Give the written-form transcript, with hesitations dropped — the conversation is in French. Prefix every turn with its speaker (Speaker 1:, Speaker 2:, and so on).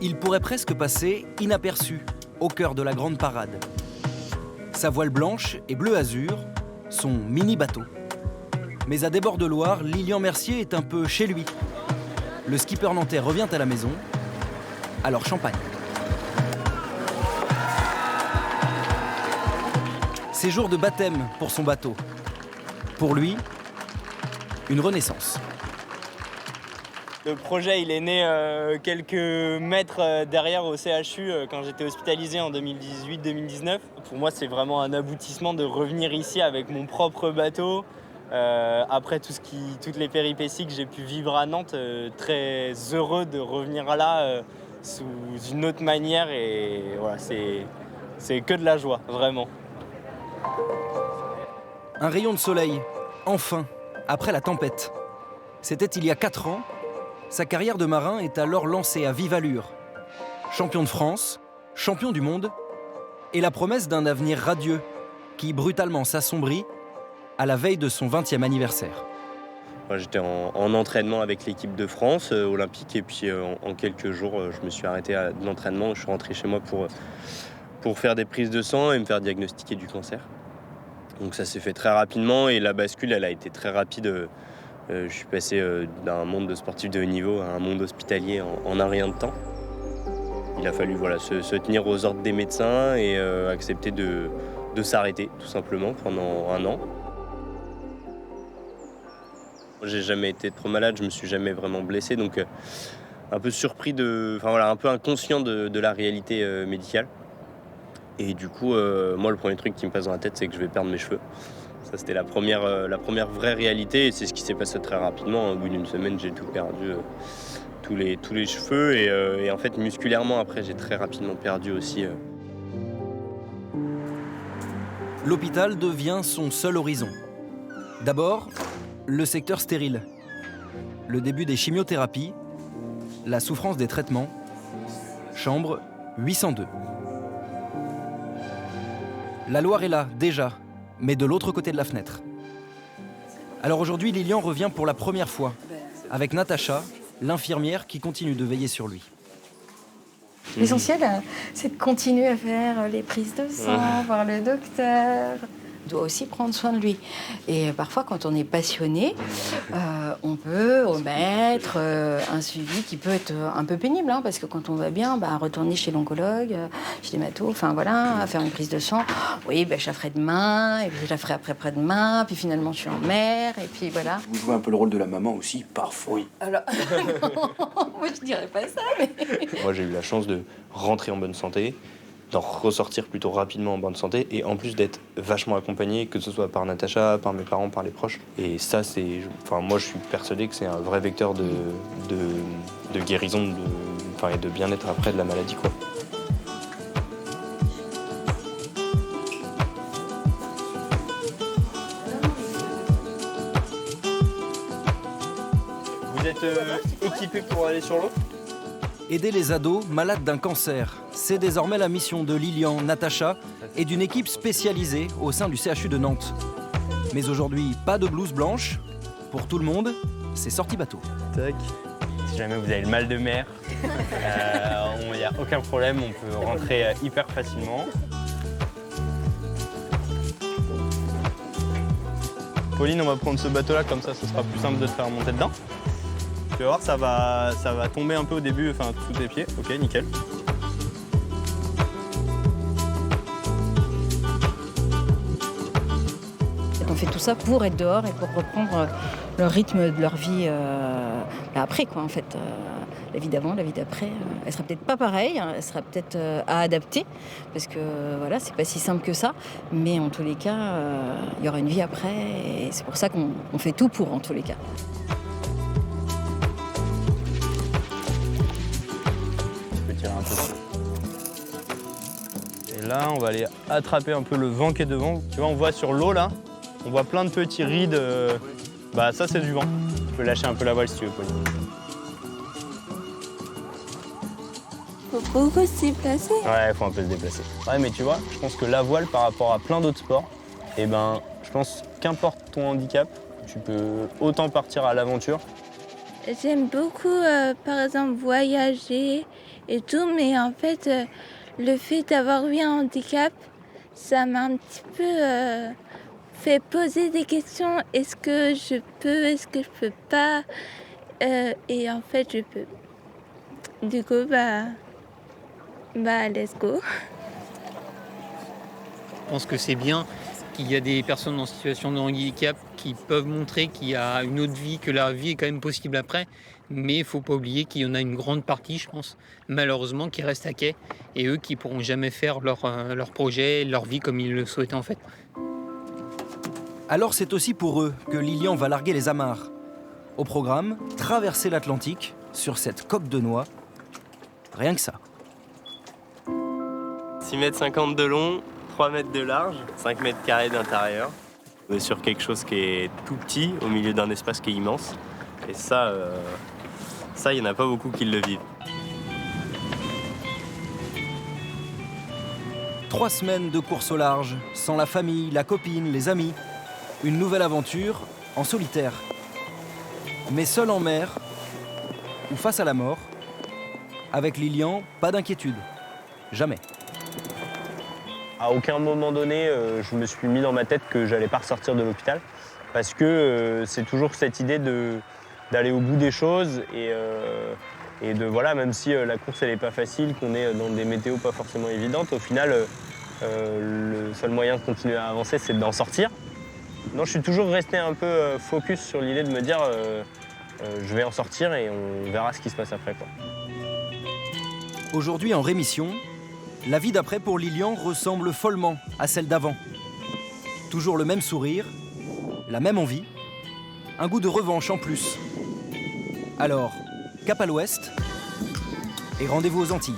Speaker 1: Il pourrait presque passer inaperçu au cœur de la grande parade. Sa voile blanche et bleu azur, son mini-bateau. Mais à Desbordes-de-Loire, Lilian Mercier est un peu chez lui. Le skipper nantais revient à la maison, alors champagne. C'est jour de baptême pour son bateau. Pour lui, une renaissance.
Speaker 2: Le projet, il est né quelques mètres derrière au CHU quand j'étais hospitalisé en 2018-2019. Pour moi, c'est vraiment un aboutissement de revenir ici avec mon propre bateau. Après toutes les péripéties que j'ai pu vivre à Nantes, très heureux de revenir là sous une autre manière. Et voilà, c'est que de la joie, vraiment.
Speaker 1: Un rayon de soleil, enfin, après la tempête. C'était il y a 4 ans. Sa carrière de marin est alors lancée à vive allure. Champion de France, champion du monde, et la promesse d'un avenir radieux qui brutalement s'assombrit à la veille de son 20e anniversaire.
Speaker 2: Moi, j'étais en entraînement avec l'équipe de France olympique et puis en quelques jours, je me suis arrêté de l'entraînement. Je suis rentré chez moi pour faire des prises de sang et me faire diagnostiquer du cancer. Donc ça s'est fait très rapidement et la bascule, elle a été très rapide. Je suis passé d'un monde de sportif de haut niveau à un monde hospitalier en un rien de temps. Il a fallu se tenir aux ordres des médecins et accepter de s'arrêter tout simplement pendant 1 an. J'ai jamais été trop malade, je me suis jamais vraiment blessé, donc un peu surpris un peu inconscient de la réalité médicale. Et du coup, moi, le premier truc qui me passe dans la tête, c'est que je vais perdre mes cheveux. Ça, c'était la première vraie réalité, et c'est ce qui s'est passé très rapidement. Au bout d'une semaine, j'ai tout perdu, tous les cheveux, et en fait, musculairement, après, j'ai très rapidement perdu aussi.
Speaker 1: L'hôpital devient son seul horizon. D'abord, le secteur stérile. Le début des chimiothérapies, la souffrance des traitements. Chambre 802. La Loire est là, déjà, mais de l'autre côté de la fenêtre. Alors aujourd'hui, Lilian revient pour la première fois, avec Natacha, l'infirmière qui continue de veiller sur lui.
Speaker 3: L'essentiel, c'est de continuer à faire les prises de sang, voir le docteur. On doit aussi prendre soin de lui. Et parfois, quand on est passionné, on peut omettre un suivi qui peut être un peu pénible, hein, parce que quand on va bien, retourner chez l'oncologue, chez l'hémato, faire une prise de sang, oui, je la ferai demain, et puis je la ferai après-demain, puis finalement je suis en mer, et puis voilà.
Speaker 4: Vous jouez un peu le rôle de la maman aussi, parfois.
Speaker 3: Oui. Alors, moi je dirais pas ça, mais...
Speaker 2: Moi, j'ai eu la chance de rentrer en bonne santé, d'en ressortir plutôt rapidement en bonne santé et en plus d'être vachement accompagné, que ce soit par Natacha, par mes parents, par les proches. Et ça, moi, je suis persuadé que c'est un vrai vecteur de guérison et de bien-être après de la maladie, quoi. Vous êtes équipé pour aller sur l'eau ?
Speaker 1: Aider les ados malades d'un cancer, c'est désormais la mission de Lilian, Natacha et d'une équipe spécialisée au sein du CHU de Nantes. Mais aujourd'hui, pas de blouse blanche. Pour tout le monde, c'est sortie bateau.
Speaker 2: Tac. Si jamais vous avez le mal de mer, il n'y a aucun problème, on peut rentrer hyper facilement. Pauline, on va prendre ce bateau-là, comme ça, ce sera plus simple de te faire monter dedans. Tu vas voir, ça va tomber un peu au début, sous tes pieds. Ok, nickel.
Speaker 3: On fait tout ça pour être dehors et pour reprendre le rythme de leur vie après, quoi, en fait. La vie d'avant, la vie d'après, elle sera peut-être pas pareille, elle sera peut-être à adapter, parce que voilà, c'est pas si simple que ça, mais en tous les cas, il y aura une vie après, et c'est pour ça qu'on fait tout pour, en tous les cas.
Speaker 2: Un peu. Et là, on va aller attraper un peu le vent qui est devant. Tu vois, on voit sur l'eau là, on voit plein de petits rides. Ça, c'est du vent. Tu peux lâcher un peu la voile si tu veux, Pauline.
Speaker 5: Faut beaucoup se déplacer.
Speaker 2: Ouais, faut un peu se déplacer. Ouais, mais tu vois, je pense que la voile par rapport à plein d'autres sports, je pense qu'importe ton handicap, tu peux autant partir à l'aventure
Speaker 5: J'aime beaucoup, par exemple, voyager et tout, mais en fait, le fait d'avoir eu un handicap, ça m'a un petit peu fait poser des questions. Est-ce que je peux, est-ce que je peux pas? Et en fait, je peux. Du coup, let's go.
Speaker 6: Je pense que c'est bien qu'il y a des personnes en situation de handicap qui peuvent montrer qu'il y a une autre vie, que la vie est quand même possible après. Mais il ne faut pas oublier qu'il y en a une grande partie, je pense, malheureusement, qui restent à quai. Et eux qui ne pourront jamais faire leur projet, leur vie comme ils le souhaitaient en fait.
Speaker 1: Alors c'est aussi pour eux que Lilian va larguer les amarres. Au programme, traverser l'Atlantique sur cette coque de noix. Rien que ça.
Speaker 2: 6,50 m de long, 3 mètres de large, 5 mètres carrés d'intérieur. On est sur quelque chose qui est tout petit, au milieu d'un espace qui est immense. Et ça, il n'y en a pas beaucoup qui le vivent.
Speaker 1: 3 semaines de course au large, sans la famille, la copine, les amis. Une nouvelle aventure en solitaire. Mais seul en mer, ou face à la mort, avec Lilian, pas d'inquiétude. Jamais.
Speaker 2: À aucun moment donné, je me suis mis dans ma tête que j'allais pas ressortir de l'hôpital. Parce que c'est toujours cette idée d'aller au bout des choses et de voilà, même si la course elle est pas facile, qu'on est dans des météos pas forcément évidentes, au final, le seul moyen de continuer à avancer, c'est d'en sortir. Non, je suis toujours resté un peu focus sur l'idée de me dire je vais en sortir et on verra ce qui se passe après, quoi.
Speaker 1: Aujourd'hui en rémission, la vie d'après pour Lilian ressemble follement à celle d'avant. Toujours le même sourire, la même envie, un goût de revanche en plus. Alors, cap à l'ouest et rendez-vous aux Antilles.